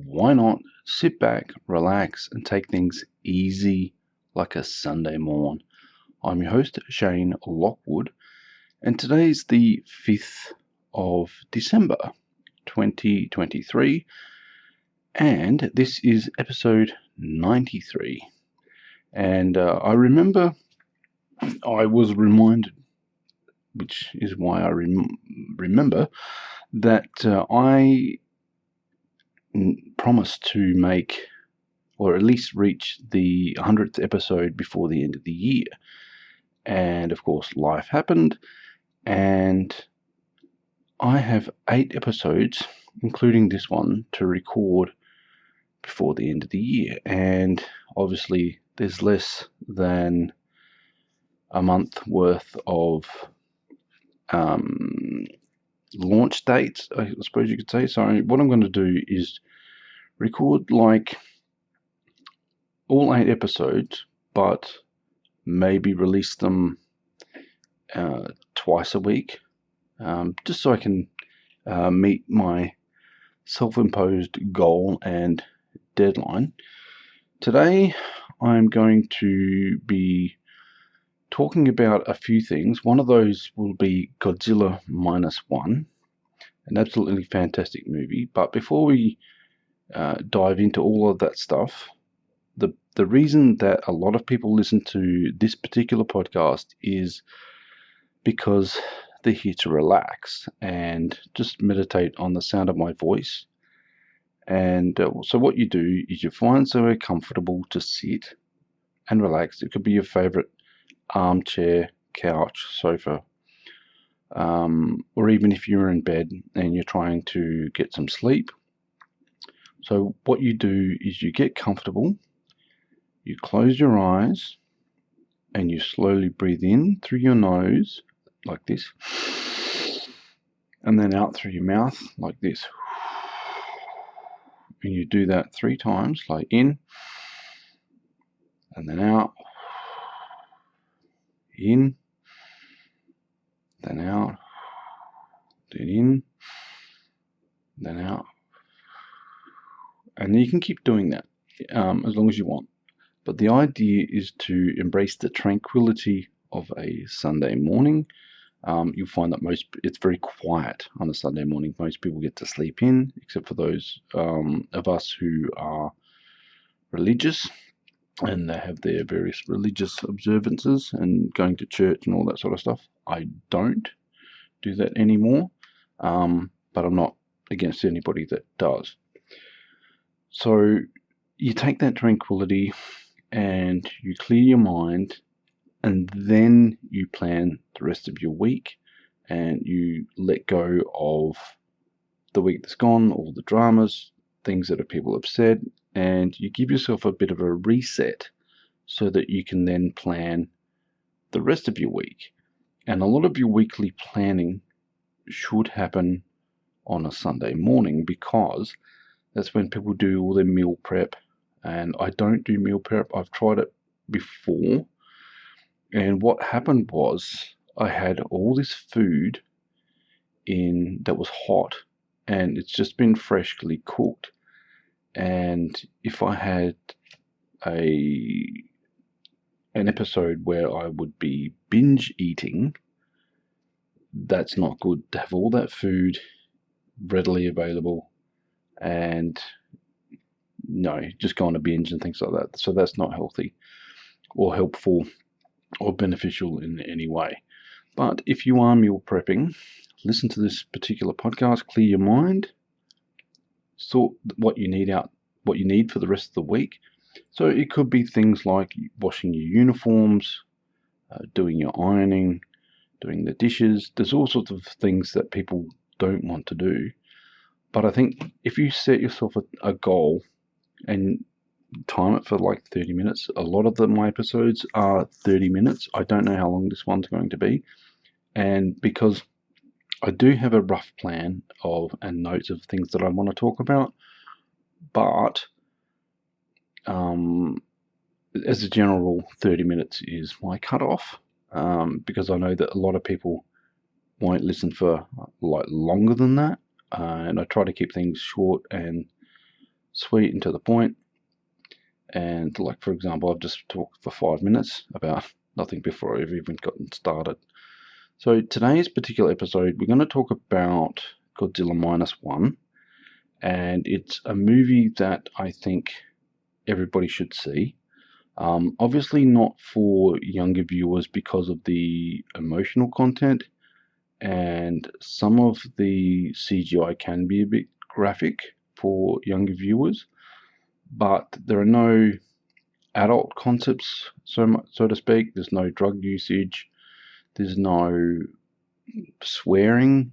why not sit back, relax, and take things easy like a Sunday morn? I'm your host, Shane Lockwood, and today's the 5th of December, 2023, and this is episode 93. And I remember I was reminded, which is why I remember, that I promised to make, or at least reach the 100th episode before the end of the year. And of course, life happened, and I have 8 episodes, including this one, to record before the end of the year. And obviously, there's less than a month worth of launch dates, I suppose you could say. So what I'm going to do is record like all 8 episodes, but maybe release them twice a week, just so I can meet my self-imposed goal and deadline. Today I'm going to be talking about a few things. One of those will be Godzilla Minus One, an absolutely fantastic movie. But before we dive into all of that stuff, the reason that a lot of people listen to this particular podcast is because they're here to relax and just meditate on the sound of my voice. And so what you do is you find somewhere comfortable to sit and relax. It could be your favorite armchair, couch, sofa, or even if you're in bed and you're trying to get some sleep. So what you do is you get comfortable, you close your eyes, and you slowly breathe in through your nose like this, and then out through your mouth like this. And you do that 3 times, like in, and then out, in, then out, then in, then out. And you can keep doing that as long as you want. But the idea is to embrace the tranquility of a Sunday morning. You'll find that it's very quiet on a Sunday morning. Most people get to sleep in, except for those of us who are religious and they have their various religious observances and going to church and all that sort of stuff. I don't do that anymore, but I'm not against anybody that does. So you take that tranquility and you clear your mind, and then you plan the rest of your week and you let go of the week that's gone, all the dramas, things that people have said, and you give yourself a bit of a reset so that you can then plan the rest of your week. And a lot of your weekly planning should happen on a Sunday morning, because that's when people do all their meal prep. And I don't do meal prep. I've tried it before. And what happened was I had all this food in that was hot, and it's just been freshly cooked. And if I had an episode where I would be binge eating, that's not good to have all that food readily available and just go on a binge and things like that. So that's not healthy or helpful or beneficial in any way. But if you are meal prepping, listen to this particular podcast, clear your mind, sort what you need for the rest of the week. So it could be things like washing your uniforms, doing your ironing, doing the dishes. There's all sorts of things that people don't want to do. But I think if you set yourself a goal and time it for like 30 minutes, a lot of my episodes are 30 minutes. I don't know how long this one's going to be. And because I do have a rough plan and notes of things that I want to talk about, but as a general rule, 30 minutes is my cutoff, because I know that a lot of people won't listen for like longer than that, and I try to keep things short and sweet and to the point. And like, for example, I've just talked for 5 minutes about nothing before I've even gotten started. So today's particular episode, we're going to talk about Godzilla Minus One, and it's a movie that I think everybody should see. Obviously not for younger viewers because of the emotional content, and some of the CGI can be a bit graphic for younger viewers, but there are no adult concepts, so to speak. There's no drug usage, there's no swearing,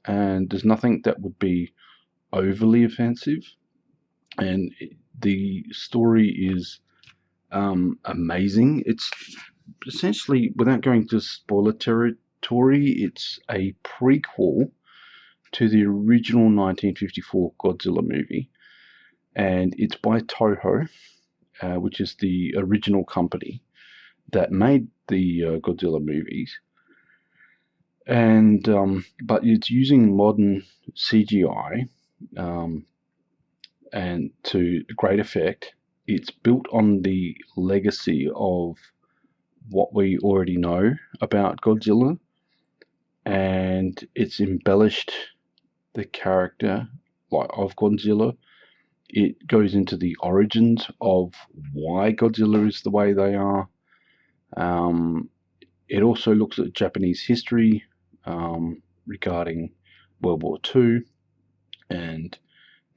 and there's nothing that would be overly offensive. And the story is amazing. It's essentially, without going to spoiler territory, it's a prequel to the original 1954 Godzilla movie, and it's by TOHO, which is the original company that made the Godzilla movies. And but it's using modern CGI, and to great effect. It's built on the legacy of what we already know about Godzilla, and it's embellished the character of Godzilla. It goes into the origins of why Godzilla is the way they are. It also looks at Japanese history regarding World War II and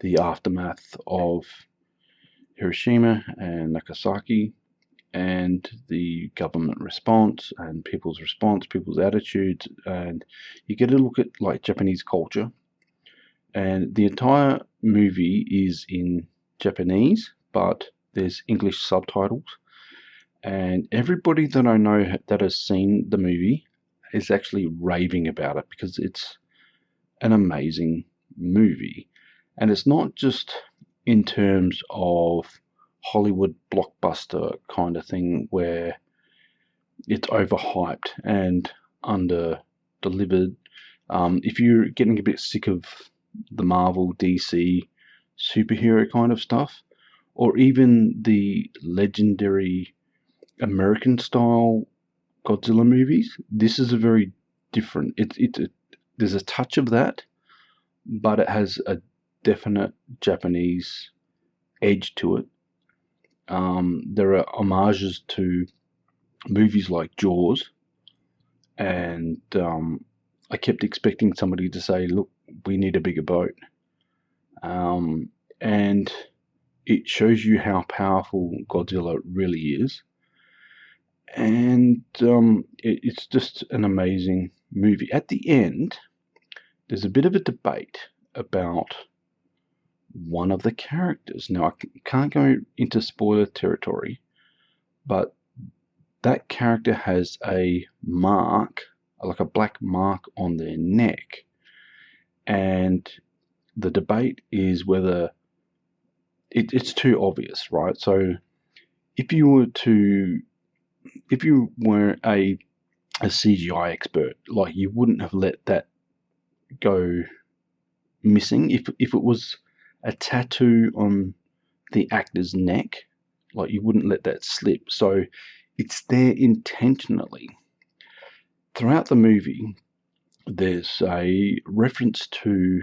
the aftermath of Hiroshima and Nagasaki, and the government response and people's response, people's attitudes, and you get a look at like Japanese culture. And the entire movie is in Japanese, but there's English subtitles. And everybody that I know that has seen the movie is actually raving about it because it's an amazing movie. And it's not just in terms of Hollywood blockbuster kind of thing where it's overhyped and under delivered. If you're getting a bit sick of the Marvel, DC, superhero kind of stuff, or even the legendary American style Godzilla movies, this is a very different. There's a touch of that, but it has a definite Japanese edge to it. There are homages to movies like Jaws, and I kept expecting somebody to say, "Look, we need a bigger boat," and it shows you how powerful Godzilla really is. And it's just an amazing movie. At the end, there's a bit of a debate about one of the characters. Now, I can't go into spoiler territory, but that character has a mark, like a black mark on their neck. And the debate is whether it's too obvious, right? So if you were a CGI expert, like, you wouldn't have let that go missing. If it was a tattoo on the actor's neck, like, you wouldn't let that slip. So it's there intentionally. Throughout the movie, there's a reference to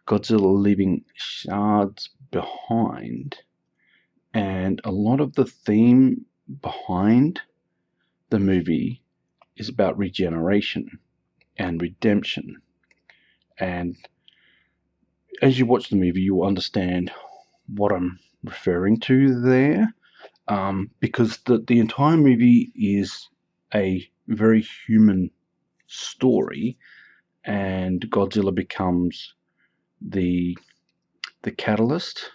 Godzilla leaving shards behind, and a lot of the theme behind the movie is about regeneration and redemption. And as you watch the movie, you will understand what I'm referring to there, because the entire movie is a very human story, and Godzilla becomes the catalyst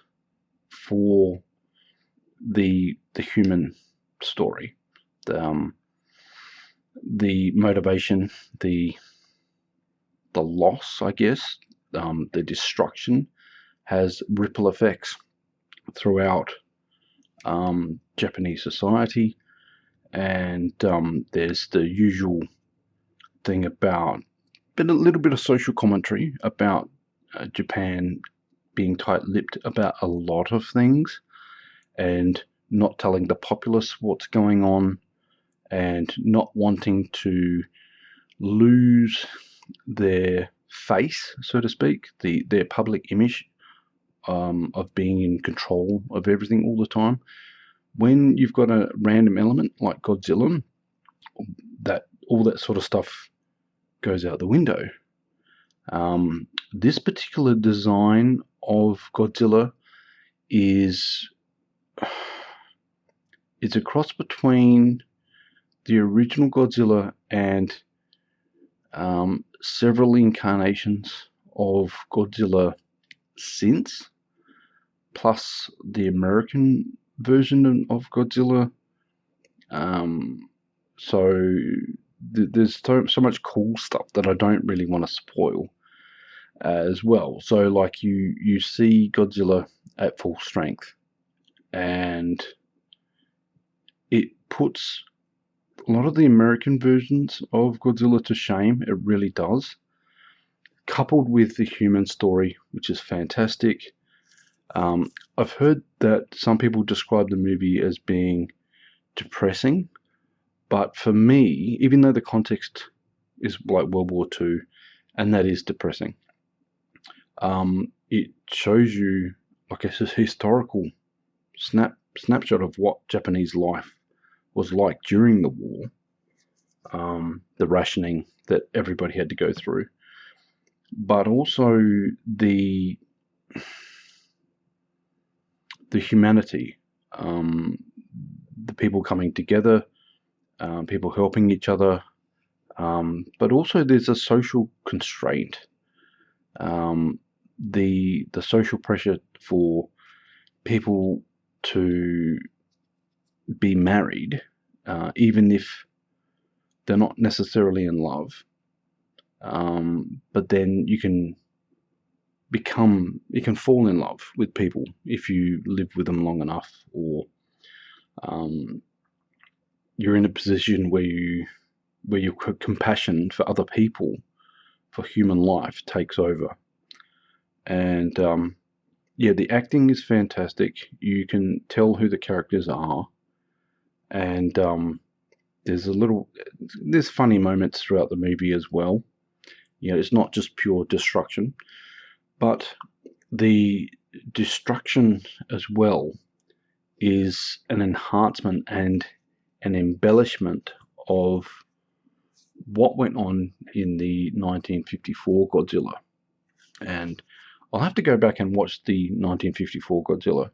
for the human story, the motivation, the loss, I guess, the destruction has ripple effects throughout Japanese society, and there's the usual thing about, but a little bit of social commentary about Japan being tight-lipped about a lot of things and not telling the populace what's going on and not wanting to lose their face, so to speak, their public image of being in control of everything all the time. When you've got a random element like Godzilla, that all that sort of stuff goes out the window. This particular design of Godzilla is it's a cross between the original Godzilla and several incarnations of Godzilla since, plus the American version of Godzilla. So there's so much cool stuff that I don't really want to spoil as well. So like you see Godzilla at full strength, and it puts a lot of the American versions of Godzilla to shame. It really does. Coupled with the human story, which is fantastic. I've heard that some people describe the movie as being depressing, but for me, even though the context is like World War II, and that is depressing, it shows you like a historical snapshot of what Japanese life was like during the war, the rationing that everybody had to go through, but also the humanity, the people coming together, people helping each other, but also there's a social constraint, the social pressure for people to be married, even if they're not necessarily in love, but then you can fall in love with people if you live with them long enough, or you're in a position where your compassion for other people, for human life, takes over. And yeah, the acting is fantastic. You can tell who the characters are, and there's funny moments throughout the movie as well. You know, it's not just pure destruction, but the destruction as well is an enhancement and an embellishment of what went on in the 1954 Godzilla. And I'll have to go back and watch the 1954 Godzilla,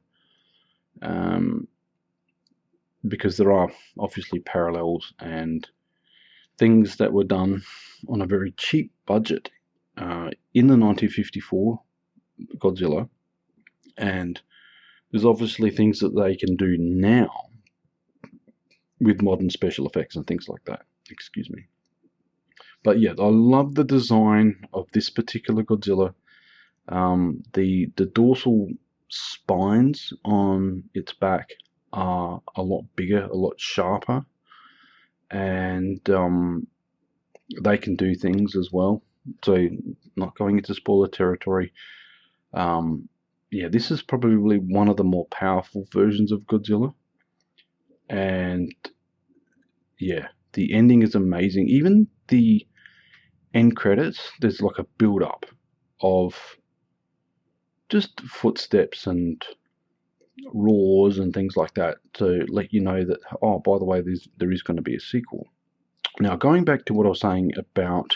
because there are obviously parallels and things that were done on a very cheap budget in the 1954 Godzilla, and there's obviously things that they can do now with modern special effects and things like that. Excuse me. But yeah, I love the design of this particular Godzilla. The dorsal spines on its back are a lot bigger, a lot sharper, and they can do things as well. So, not going into spoiler territory, yeah, this is probably one of the more powerful versions of Godzilla, and yeah, the ending is amazing. Even the end credits, there's like a build-up of just footsteps and roars and things like that to let you know that, oh, by the way, there is going to be a sequel. Now, going back to what I was saying about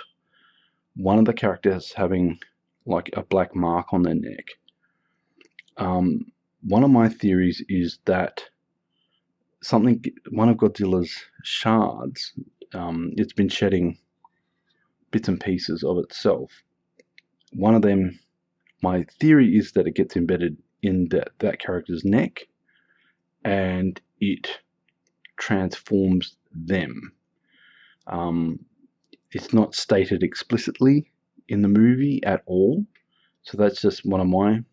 one of the characters having like a black mark on their neck, one of my theories is that one of Godzilla's shards, it's been shedding bits and pieces of itself. One of them, my theory is that it gets embedded in that character's neck, and it transforms them. It's not stated explicitly in the movie at all, so that's just one of my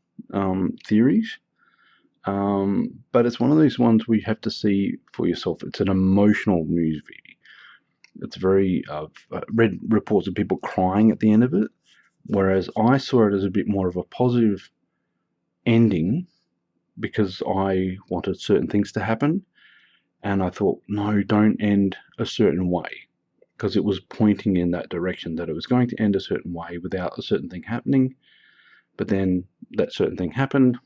theories. But it's one of those ones where you have to see for yourself. It's an emotional movie. It's very, I've read reports of people crying at the end of it, whereas I saw it as a bit more of a positive ending because I wanted certain things to happen, and I thought, no, don't end a certain way, because it was pointing in that direction that it was going to end a certain way without a certain thing happening. But then that certain thing happened,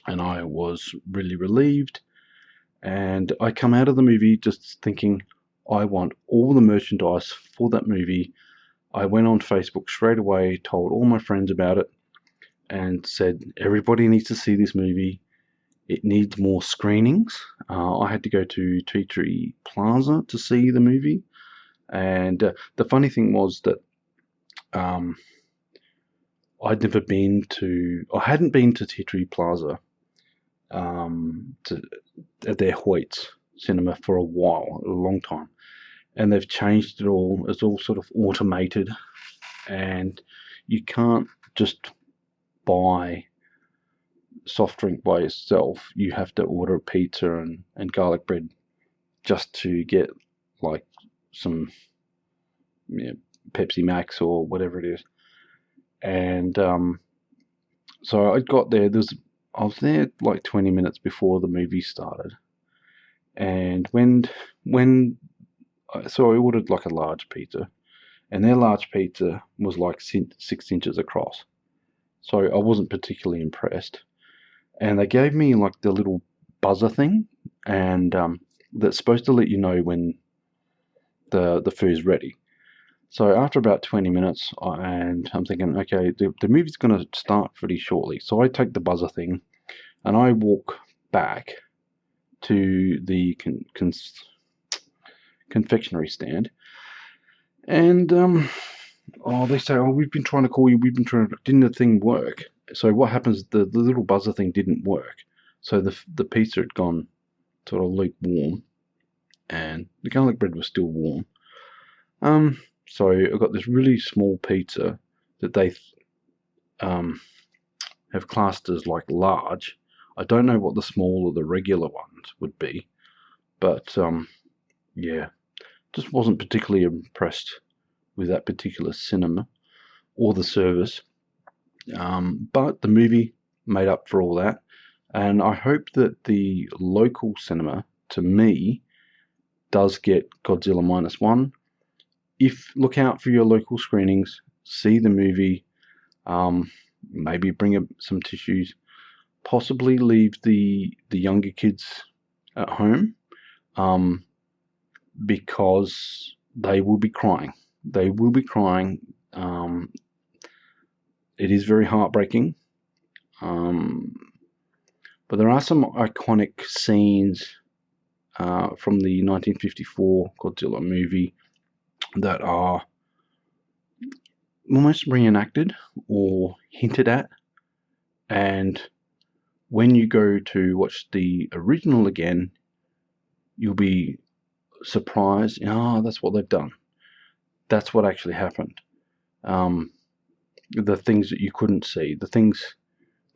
and I was really relieved. And I come out of the movie just thinking, I want all the merchandise for that movie. I went on Facebook straight away, told all my friends about it, and said, everybody needs to see this movie. It needs more screenings. I had to go to Tea Tree Plaza to see the movie. And the funny thing was that I hadn't been to Tea Tree Plaza at their Hoyts cinema for a while, a long time. And they've changed it all. It's all sort of automated, and you can't just buy soft drink by yourself. You have to order a pizza and garlic bread just to get like some Pepsi Max or whatever it is. And so I got there. I was there like 20 minutes before the movie started, and so I ordered like a large pizza, and their large pizza was like 6 inches across. So I wasn't particularly impressed. And they gave me like the little buzzer thing, and that's supposed to let you know when the food's ready. So after about 20 minutes, and I'm thinking, okay, the movie's going to start pretty shortly. So I take the buzzer thing, and I walk back to the confectionery stand, and they say, oh, we've been trying to call you, didn't the thing work? So what happens, the little buzzer thing didn't work, so the pizza had gone sort of lukewarm, and the garlic bread was still warm. So I got this really small pizza that they have classed as like large. I don't know what the small or the regular ones would be, but yeah, just wasn't particularly impressed with that particular cinema or the service. But the movie made up for all that, and I hope that the local cinema, to me, does get Godzilla Minus One. Look out for your local screenings, see the movie, maybe bring some tissues, possibly leave the younger kids at home, because they will be crying. They will be crying. It is very heartbreaking. But there are some iconic scenes from the 1954 Godzilla movie that are almost reenacted or hinted at, and when you go to watch the original again, you'll be surprised. That's what they've done. That's what actually happened. The things that you couldn't see, the things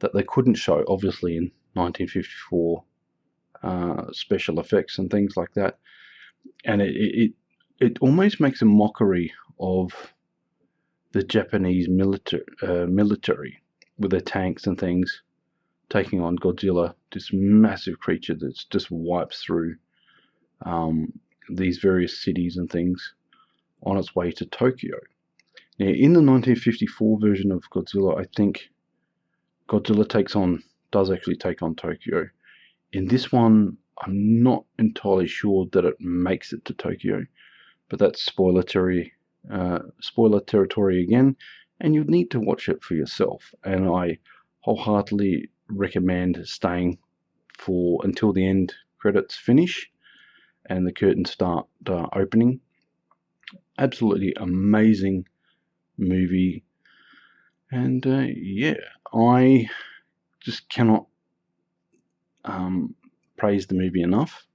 that they couldn't show, obviously, in 1954 special effects and things like that, and it almost makes a mockery of the Japanese military with their tanks and things taking on Godzilla, this massive creature that just wipes through these various cities and things on its way to Tokyo. Now, in the 1954 version of Godzilla, I think Godzilla does actually take on Tokyo. In this one, I'm not entirely sure that it makes it to Tokyo, but that's spoiler territory again, and you'd need to watch it for yourself. And I wholeheartedly recommend staying until the end credits finish and the curtains start opening. Absolutely amazing movie, and yeah, I just cannot praise the movie enough.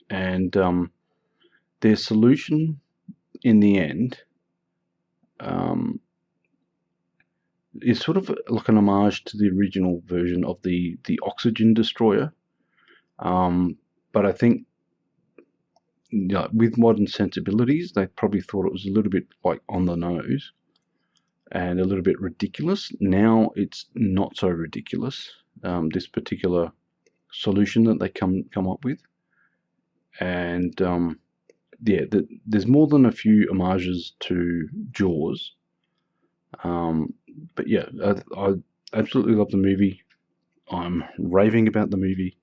And their solution in the end is sort of like an homage to the original version of the oxygen destroyer, but I think with modern sensibilities, they probably thought it was a little bit like on the nose and a little bit ridiculous. Now it's not so ridiculous. this particular solution that they come up with. And yeah, there's more than a few homages to Jaws. But yeah, I absolutely love the movie. I'm raving about the movie.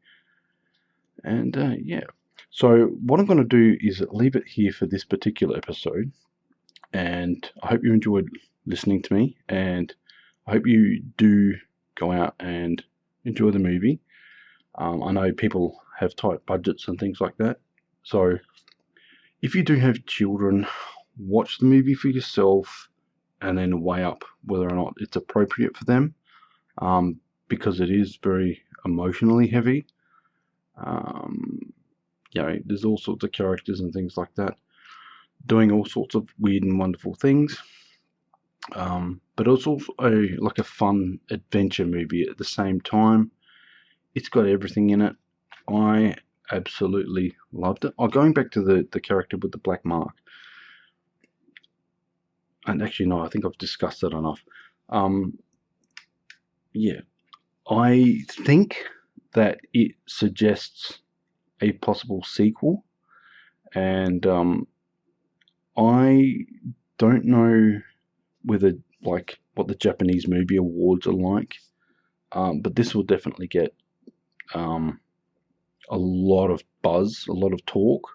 And yeah, so what I'm going to do is leave it here for this particular episode. And I hope you enjoyed listening to me. And I hope you do go out and enjoy the movie. I know people have tight budgets and things like that. So if you do have children, watch the movie for yourself and then weigh up whether or not it's appropriate for them, because it is very emotionally heavy. There's all sorts of characters and things like that doing all sorts of weird and wonderful things. But it's also like a fun adventure movie at the same time. It's got everything in it. I absolutely loved it. Going back to the character with the black mark. And actually, no, I think I've discussed that enough. Yeah, I think that it suggests a possible sequel. And I don't know whether, like, what the Japanese movie awards are like. But this will definitely get a lot of buzz, a lot of talk.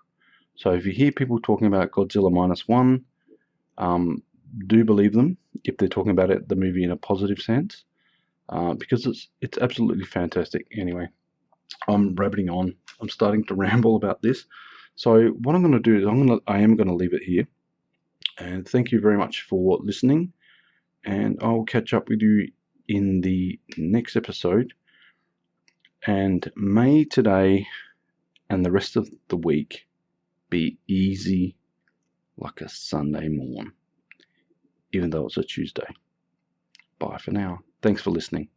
So if you hear people talking about Godzilla Minus One, do believe them if they're talking about the movie in a positive sense, because it's absolutely fantastic. Anyway, I'm rabbiting on. I'm starting to ramble about this. So what I'm going to do is I am going to leave it here. And thank you very much for listening. And I'll catch up with you in the next episode. And may today and the rest of the week be easy like a Sunday morn, even though it's a Tuesday. Bye for now. Thanks for listening.